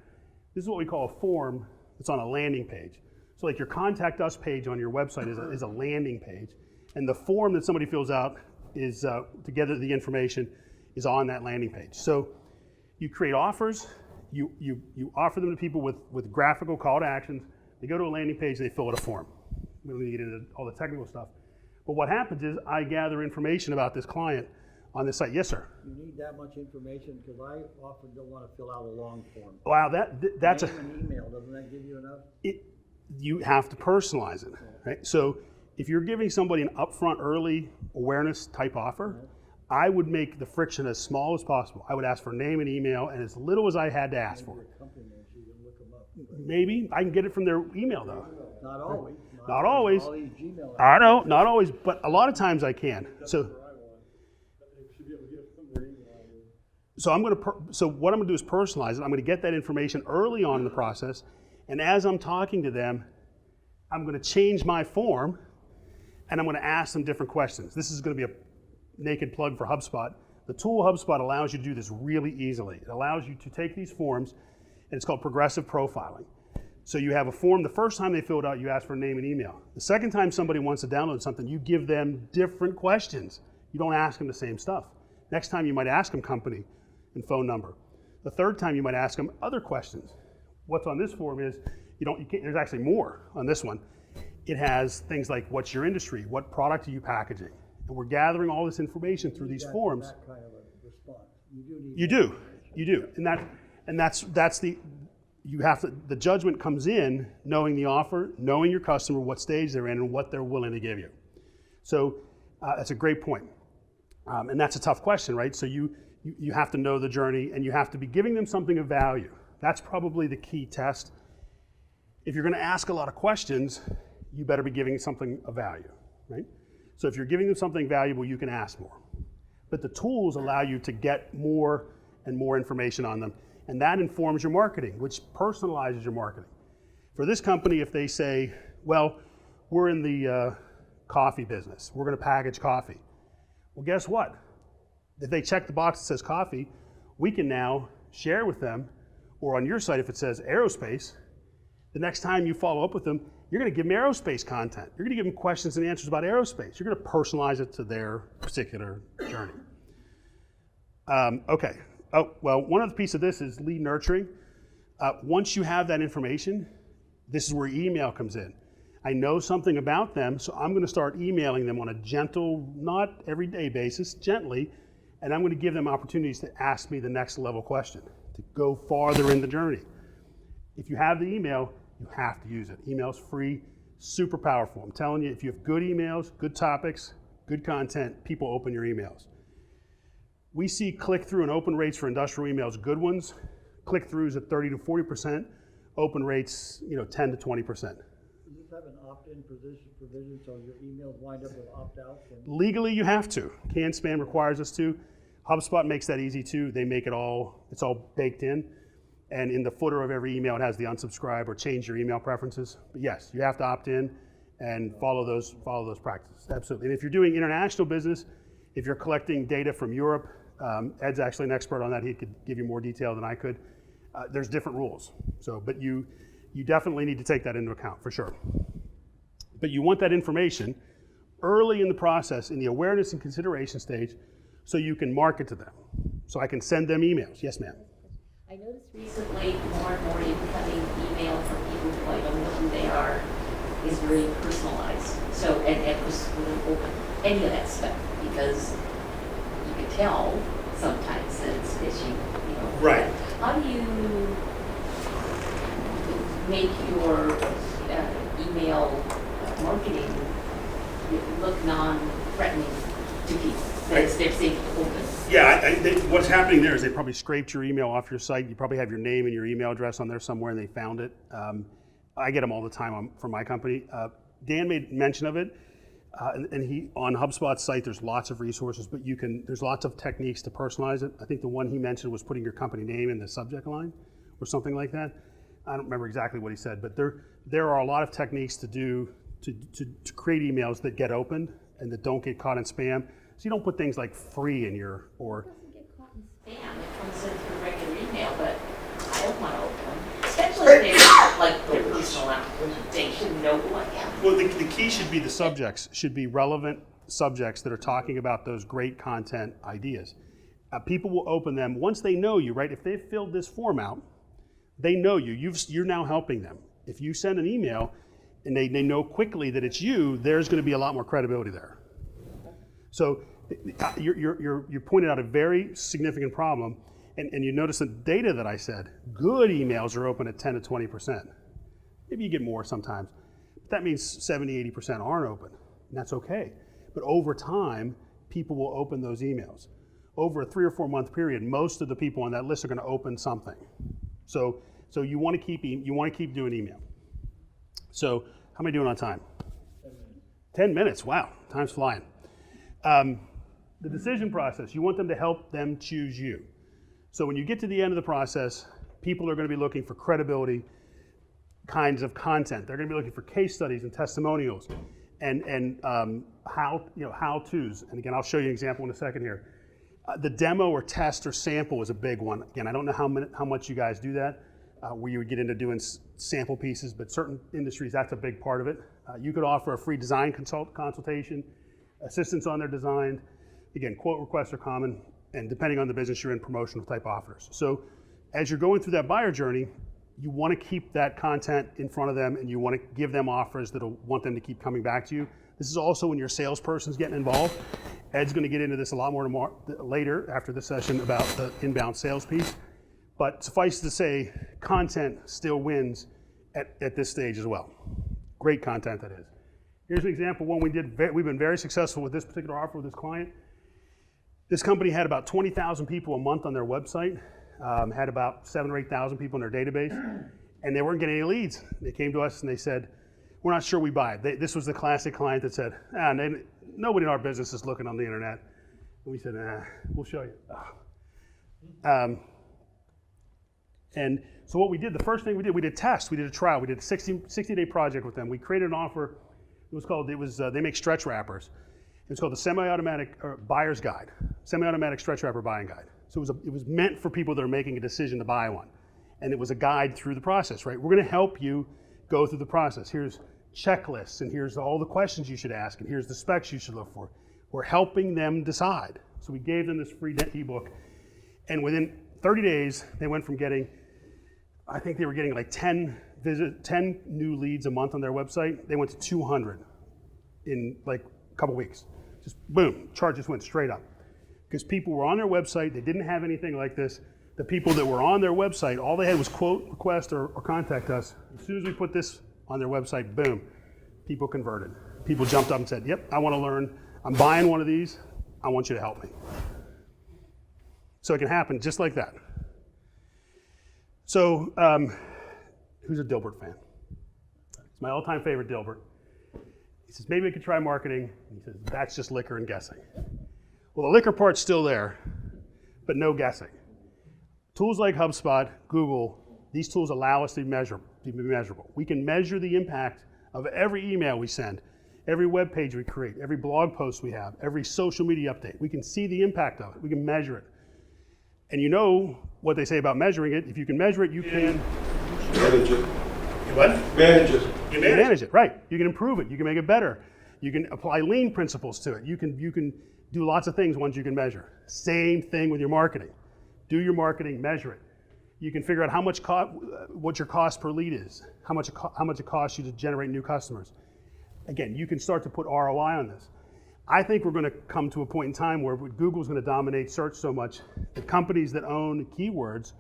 this is what we call a form that's on a landing page. So like your contact us page on your website is a landing page, and the form that somebody fills out is to gather the information is on that landing page. So you create offers, you offer them to people with graphical call to actions. They go to a landing page, they fill out a form. We don't need to get into all the technical stuff. But what happens is I gather information about this client on this site. Yes, sir. You need that much information, because I often don't want to fill out a long form. Wow, that's Name and email, doesn't that give you enough? You have to personalize it, right? So if you're giving somebody an upfront early awareness type offer, I would make the friction as small as possible. I would ask for name and email and as little as I had to ask for. Company names, you can look them up. Maybe I can get it from their email though. Not always. Not always. All these Gmail I know, not always, but a lot of times I can. So what I'm gonna do is personalize it. I'm gonna get that information early on in the process, and as I'm talking to them, I'm gonna change my form, and I'm gonna ask them different questions. This is gonna be a naked plug for HubSpot. The tool HubSpot allows you to do this really easily. It allows you to take these forms, and it's called progressive profiling. So you have a form, the first time they fill it out, you ask for name and email. The second time somebody wants to download something, you give them different questions. You don't ask them the same stuff. Next time you might ask them company and phone number. The third time you might ask them other questions. What's on this form is, there's actually more on this one. It has things like, what's your industry? What product are you packaging? And we're gathering all this information through these forms. That kind of a response. You do need You do. And you have to, the judgment comes in knowing the offer, knowing your customer, what stage they're in, and what they're willing to give you. So that's a great point. And that's a tough question, right? So you have to know the journey, and you have to be giving them something of value. That's probably the key test. If you're gonna ask a lot of questions, you better be giving something of value, right? So if you're giving them something valuable, you can ask more. But the tools allow you to get more and more information on them, and that informs your marketing, which personalizes your marketing. For this company, if they say, well, we're in the coffee business, we're gonna package coffee. Well, guess what? If they check the box that says coffee, we can now share with them, or on your site if it says aerospace, the next time you follow up with them, you're gonna give them aerospace content. You're gonna give them questions and answers about aerospace. You're gonna personalize it to their particular journey. Okay, oh, well, one other piece of this is lead nurturing. Once you have that information, this is where email comes in. I know something about them, so I'm gonna start emailing them on a gentle, not everyday basis, gently, and I'm gonna give them opportunities to ask me the next level question, to go farther in the journey. If you have the email, you have to use it. Email's free, super powerful. I'm telling you, if you have good emails, good topics, good content, people open your emails. We see click-through and open rates for industrial emails, good ones. Click-throughs at 30 to 40%, open rates, 10 to 20%. Does this have an opt-in provision so your emails wind up with opt-outs? Legally, you have to. CAN-SPAM requires us to. HubSpot makes that easy too. They make it all, it's all baked in. And in the footer of every email, it has the unsubscribe or change your email preferences. But yes, you have to opt in and follow those practices, absolutely. And if you're doing international business, if you're collecting data from Europe, Ed's actually an expert on that. He could give you more detail than I could. There's different rules. So, but you definitely need to take that into account for sure. But you want that information early in the process, in the awareness and consideration stage, so you can market to them. So I can send them emails. Yes, ma'am. I noticed recently more and more incoming email from people who I don't know who they are is very personalized. So, and just really open any of that stuff, because you can tell sometimes that it's you know. Right. How do you make your email marketing look non-threatening to people? They're safe to open. Yeah, what's happening there is they probably scraped your email off your site. You probably have your name and your email address on there somewhere, and they found it. I get them all the time from my company. Dan made mention of it, and he on HubSpot's site. There's lots of resources, but there's lots of techniques to personalize it. I think the one he mentioned was putting your company name in the subject line, or something like that. I don't remember exactly what he said, but there are a lot of techniques to do to create emails that get opened and that don't get caught in spam. So you don't put things like free in your, or... It doesn't get caught in spam. It comes in through regular email, but I don't want to open them. Especially if they're like their personal application. They should know who I am. Well, the key should be the subjects, should be relevant subjects that are talking about those great content ideas. People will open them once they know you, right? If they've filled this form out, they know you. You're now helping them. If you send an email and they know quickly that it's you, there's going to be a lot more credibility there. So you pointed out a very significant problem, and you notice the data that I said. Good emails are open at 10 to 20%. Maybe you get more sometimes, but that means 70, 80% aren't open, and that's okay. But over time, people will open those emails. Over a 3 or 4 month period, most of the people on that list are going to open something. So you want to keep doing email. So how am I doing on time? 10 minutes. Wow, time's flying. The decision process, you want them to help them choose you. So when you get to the end of the process, people are going to be looking for credibility kinds of content. They're going to be looking for case studies and testimonials and how-tos. And again, I'll show you an example in a second here. The demo or test or sample is a big one. Again, I don't know how much you guys do that, where you would get into doing sample pieces, but certain industries, that's a big part of it. You could offer a free design consultation, assistance on their design. Again, quote requests are common, and depending on the business you're in, promotional type offers. So as you're going through that buyer journey, you want to keep that content in front of them, and you want to give them offers that'll want them to keep coming back to you. This is also when your salesperson's getting involved. Ed's going to get into this a lot more later after this session about the inbound sales piece. But suffice to say, content still wins at this stage as well. Great content that is. Here's an example of one we did. We've been very successful with this particular offer with this client. This company had about 20,000 people a month on their website, had about 7,000 or 8,000 people in their database, and they weren't getting any leads. They came to us and they said, we're not sure we buy it. This was the classic client that said, nobody in our business is looking on the internet. And we said, we'll show you. And so what we did, the first thing we did tests. We did a trial. We did a 60-day project with them. We created an offer. They make stretch wrappers. It was called the Semi-Automatic Buyer's Guide, Semi-Automatic Stretch Wrapper Buying Guide. So it was meant for people that are making a decision to buy one. And it was a guide through the process, right? We're gonna help you go through the process. Here's checklists, and here's all the questions you should ask, and here's the specs you should look for. We're helping them decide. So we gave them this free ebook, and within 30 days, they went from getting, I think they were getting like 10 new leads a month on their website. They went to 200 in like a couple weeks. Just boom, chart just went straight up. Because people were on their website, they didn't have anything like this. The people that were on their website, all they had was quote, request, or contact us. As soon as we put this on their website, boom, people converted. People jumped up and said, yep, I want to learn. I'm buying one of these. I want you to help me. So it can happen just like that. So who's a Dilbert fan? It's my all-time favorite, Dilbert. He says, maybe we could try marketing. He says, that's just liquor and guessing. Well, the liquor part's still there, but no guessing. Tools like HubSpot, Google, these tools allow us to be measurable. We can measure the impact of every email we send, every web page we create, every blog post we have, every social media update. We can see the impact of it. We can measure it. And you know what they say about measuring it. If you can measure it, you can Manage it. what? Manage it. You can manage it, right. You can improve it. You can make it better. You can apply lean principles to it. You can do lots of things once you can measure. Same thing with your marketing. Do your marketing, measure it. You can figure out how much what your cost per lead is, how much it costs you to generate new customers. Again, you can start to put ROI on this. I think we're going to come to a point in time where Google's going to dominate search so much that companies that own keywords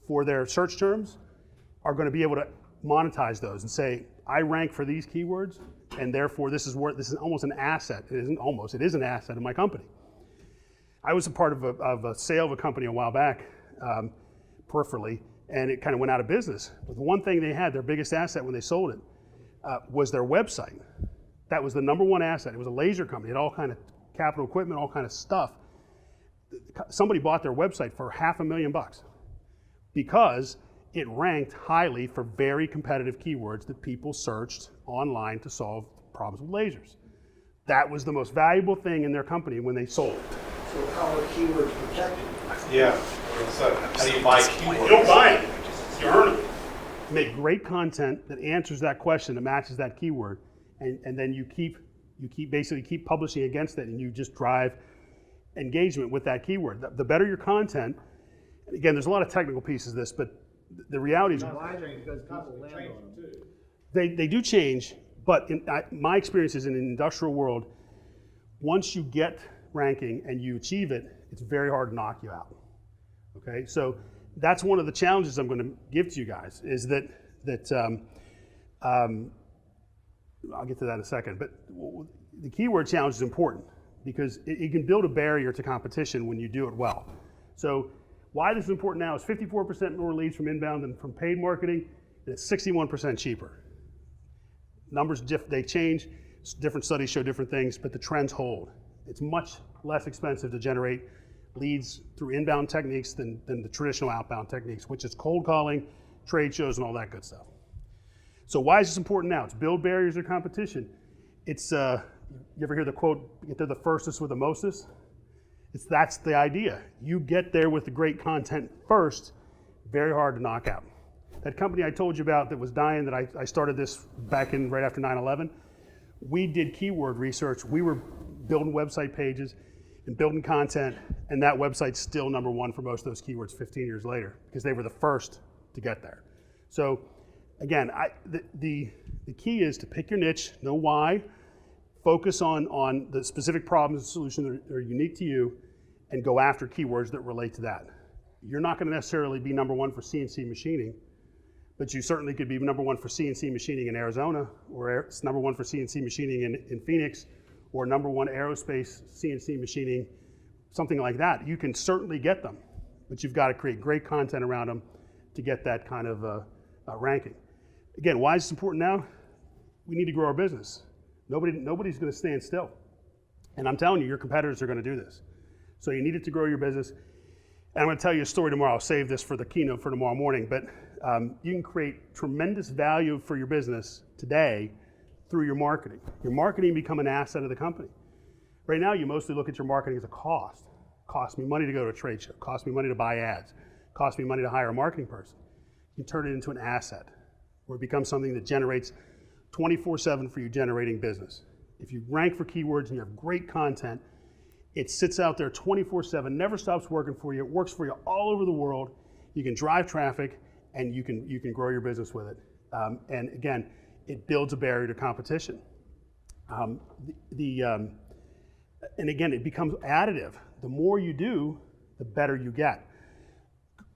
for their search terms are going to be able to monetize those and say, I rank for these keywords, and therefore this is almost an asset. It isn't almost, it is an asset of my company. I was a part of a sale of a company a while back, peripherally, and it kind of went out of business. But the one thing they had, their biggest asset when they sold it, was their website. That was the number one asset. It was a laser company. It had all kind of capital equipment, all kind of stuff. Somebody bought their website for $500,000 because it ranked highly for very competitive keywords that people searched online to solve problems with lasers. That was the most valuable thing in their company when they sold it. So how are keywords protected? Yeah. So how do you buy keywords? You don't buy it, you earn them. Make great content that answers that question, that matches that keyword, and then you basically keep publishing against it, and you just drive engagement with that keyword. The better your content, and again, there's a lot of technical pieces of this, but the reality is Advisory because people land on them. they do change, but my experience is in an industrial world, once you get ranking and you achieve it, it's very hard to knock you out. Okay, so that's one of the challenges I'm going to give to you guys is that I'll get to that in a second, but the keyword challenge is important because it can build a barrier to competition when you do it well. So why this is important now is 54% more leads from inbound than from paid marketing, and it's 61% cheaper. Numbers, they change, different studies show different things, but the trends hold. It's much less expensive to generate leads through inbound techniques than the traditional outbound techniques, which is cold calling, trade shows, and all that good stuff. So why is this important now? It's build barriers to competition. It's, you ever hear the quote, get there the firstest with the mostest? That's the idea. You get there with the great content first, very hard to knock out. That company I told you about that was dying, that I started this back in right after 9/11, we did keyword research. We were building website pages and building content, and that website's still #1 for most of those keywords 15 years later because they were the first to get there. So again, the key is to pick your niche, know why, focus on the specific problems and solutions that are unique to you, and go after keywords that relate to that. You're not going to necessarily be number one for CNC machining, but you certainly could be number one for CNC machining in Arizona, or number one for CNC machining in Phoenix, or number one aerospace CNC machining, something like that. You can certainly get them, but you've got to create great content around them to get that kind of ranking. Again, why is this important now? We need to grow our business. Nobody's going to stand still. And I'm telling you, your competitors are going to do this. So you needed to grow your business. And I'm going to tell you a story tomorrow. I'll save this for the keynote for tomorrow morning. But you can create tremendous value for your business today through your marketing. Your marketing become an asset of the company. Right now, you mostly look at your marketing as a cost. Cost me money to go to a trade show. Cost me money to buy ads. Cost me money to hire a marketing person. You turn it into an asset where it becomes something that generates 24/7 for you generating business. If you rank for keywords and you have great content, it sits out there 24/7, never stops working for you. It works for you all over the world. You can drive traffic and you can grow your business with it. And again, it builds a barrier to competition. And again, it becomes additive. The more you do, the better you get.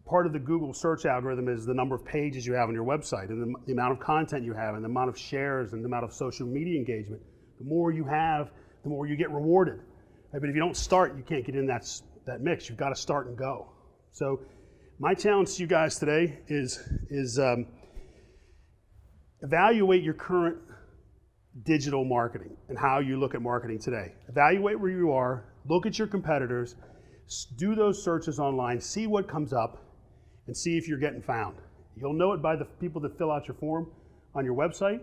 Part of the Google search algorithm is the number of pages you have on your website, and the amount of content you have, and the amount of shares, and the amount of social media engagement. The more you have, the more you get rewarded. Right? But if you don't start, you can't get in that mix. You've got to start and go. So my challenge to you guys today is evaluate your current digital marketing and how you look at marketing today. Evaluate where you are, look at your competitors, do those searches online, see what comes up, and see if you're getting found. You'll know it by the people that fill out your form on your website.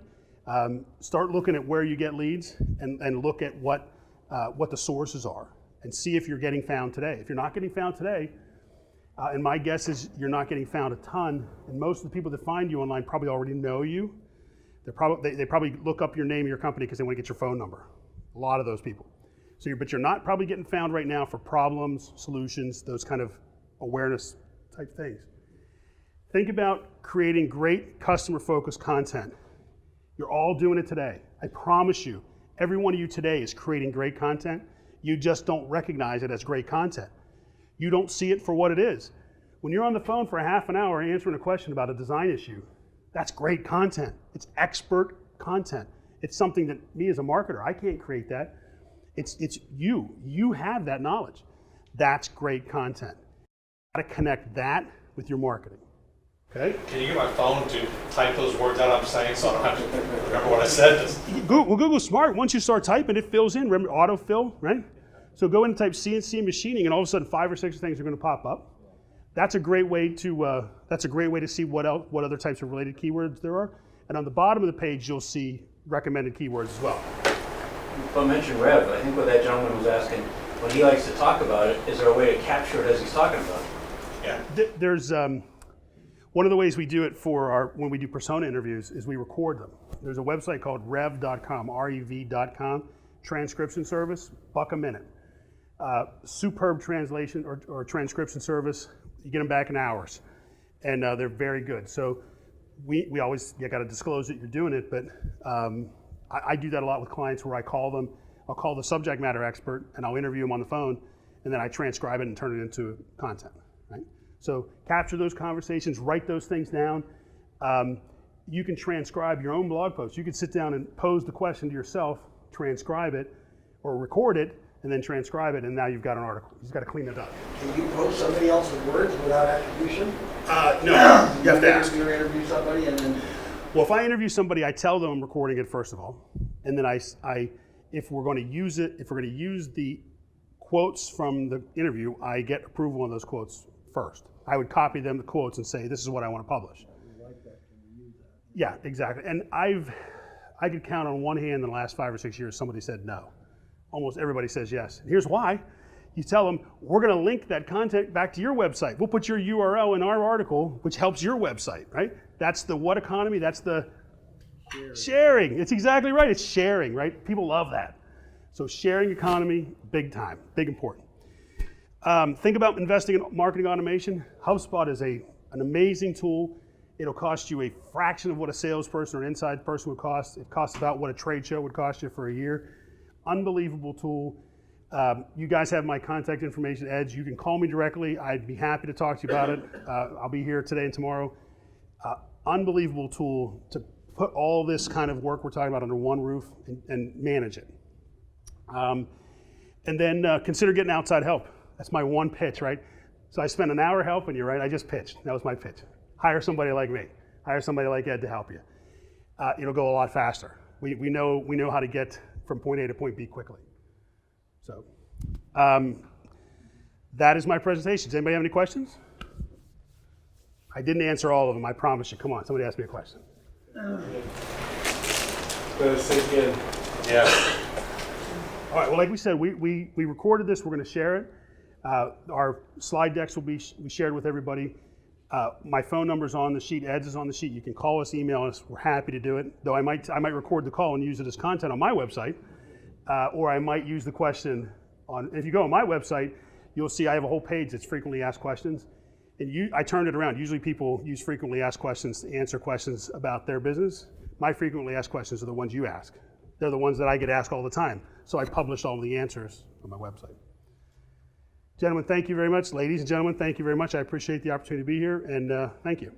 Start looking at where you get leads and look at what the sources are and see if you're getting found today. If you're not getting found today, and my guess is you're not getting found a ton, and most of the people that find you online probably already know you. They probably look up your name of your company because they want to get your phone number. A lot of those people. But you're not probably getting found right now for problems, solutions, those kind of awareness type things. Think about creating great customer-focused content. You're all doing it today. I promise you, every one of you today is creating great content. You just don't recognize it as great content. You don't see it for what it is. When you're on the phone for a half an hour answering a question about a design issue, that's great content. It's expert content. It's something that me as a marketer, I can't create that. It's you. You have that knowledge. That's great content. You gotta connect that with your marketing. Okay? Can you get my phone to type those words out I'm saying so I don't have to remember what I said? Google's smart. Once you start typing, it fills in. Remember autofill, right? So go in and type CNC machining, and all of a sudden 5 or 6 things are going to pop up. That's a great way to see what other types of related keywords there are. And on the bottom of the page, you'll see recommended keywords as well. But mention Rev, I think what that gentleman was asking, when he likes to talk about it, is there a way to capture it as he's talking about it? Yeah. There's one of the ways we do it when we do persona interviews is we record them. There's a website called rev.com, rev.com, transcription service, $1 a minute. Superb translation or transcription service. You get them back in hours, and they're very good. So we always, you got to disclose that you're doing it, but I do that a lot with clients where I'll call the subject matter expert and I'll interview them on the phone, and then I transcribe it and turn it into content, right? So capture those conversations, write those things down. You can transcribe your own blog post. You can sit down and pose the question to yourself, transcribe it, or record it, and then transcribe it, and now you've got an article. You've got to clean it up. Can you post somebody else's words without attribution? No, you have to ask. You interview somebody and then... Well, if I interview somebody, I tell them I'm recording it first of all, and then if we're going to use the quotes from the interview, I get approval on those quotes first. I would copy them the quotes and say, this is what I want to publish. Yeah, exactly. And I could count on one hand in the last 5 or 6 years somebody said no. Almost everybody says yes. And here's why. You tell them, we're going to link that content back to your website. We'll put your URL in our article, which helps your website, right? That's the what economy? That's the sharing. It's exactly right. It's sharing, right? People love that. So sharing economy, big time, big important. Think about investing in marketing automation. HubSpot is an amazing tool. It'll cost you a fraction of what a salesperson or an inside person would cost. It costs about what a trade show would cost you for a year. Unbelievable tool. You guys have my contact information, Eds. You can call me directly. I'd be happy to talk to you about it. I'll be here today and tomorrow. Unbelievable tool to put all this kind of work we're talking about under one roof and manage it. And then consider getting outside help. That's my one pitch, right? So I spent an hour helping you, right? I just pitched. That was my pitch. Hire somebody like me. Hire somebody like Ed to help you. It'll go a lot faster. We know how to get from point A to point B quickly. So that is my presentation. Does anybody have any questions? I didn't answer all of them, I promise you. Come on, somebody ask me a question. Better say again. Yeah. All right, well, like we said, we recorded this. We're going to share it. Our slide decks will be shared with everybody. My phone number's on the sheet. Ed's is on the sheet. You can call us, email us. We're happy to do it. Though I might record the call and use it as content on my website, or I might use the question on. If you go on my website, you'll see I have a whole page that's frequently asked questions, and I turned it around. Usually people use frequently asked questions to answer questions about their business. My frequently asked questions are the ones you ask. They're the ones that I get asked all the time. So I publish all the answers on my website. Gentlemen, thank you very much. Ladies and gentlemen, thank you very much. I appreciate the opportunity to be here, and thank you.